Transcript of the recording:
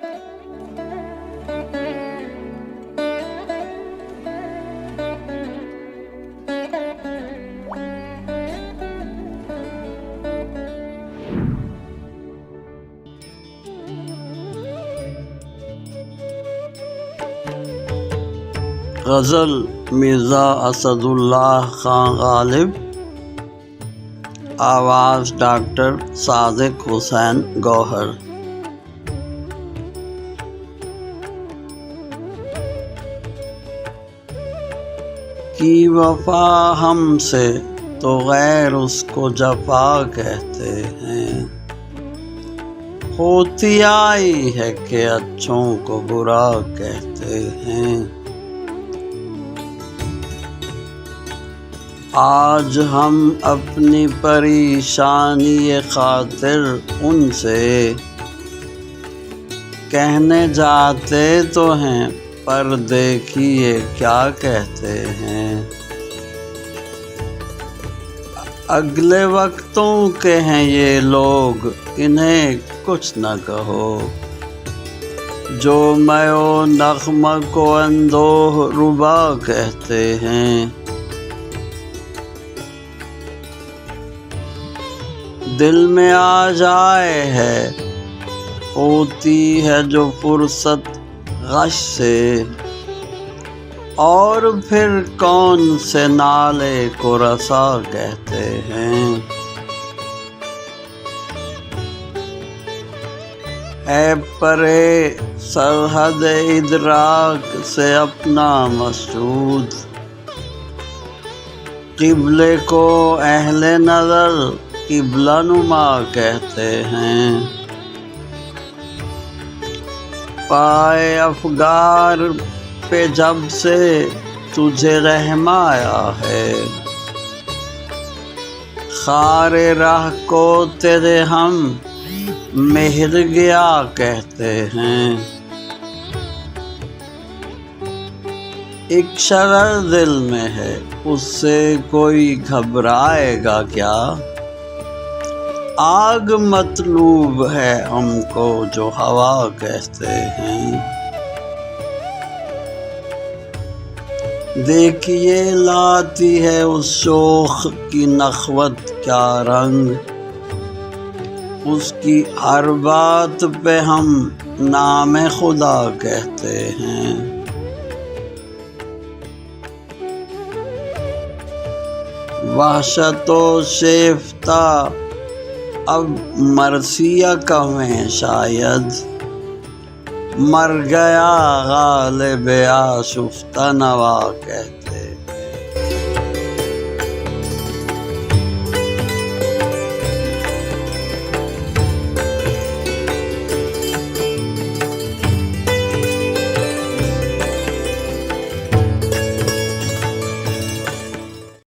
غزل مرزا اسد اللہ خان غالب، آواز ڈاکٹر صادق حسین گوہر۔ کی وفا ہم سے تو غیر اس کو جفا کہتے ہیں، ہوتی آئی ہے کہ اچھوں کو برا کہتے ہیں۔ آج ہم اپنی پریشانی خاطر ان سے کہنے جاتے تو ہیں، پر دیکھیے کیا کہتے ہیں۔ اگلے وقتوں کے ہیں یہ لوگ، انہیں کچھ نہ کہو، جو میں و نغمہ کو اندوہ ربا کہتے ہیں۔ دل میں آ جائے ہے ہوتی ہے جو فرصت غش سے، اور پھر کون سے نالے کو رسا کہتے ہیں۔ اے پرے سرحد ادراک سے اپنا مسجود، قبلے کو اہل نظر قبلہ نما کہتے ہیں۔ پائے افگار پہ جب سے تجھے رحم آیا ہے، خار راہ کو تیرے ہم مہر گیا کہتے ہیں۔ ایک شرر دل میں ہے، اس سے کوئی گھبرائے گا کیا، آگ مطلوب ہے ہم کو جو ہوا کہتے ہیں۔ دیکھیے لاتی ہے اس شوخ کی نخوت کیا رنگ، اس کی ہر بات پہ ہم نام خدا کہتے ہیں۔ وحشت و شیفتہ اب مرثیہ کہیں شاید، مر گیا غالب آشفتہ نوا کہتے ہیں۔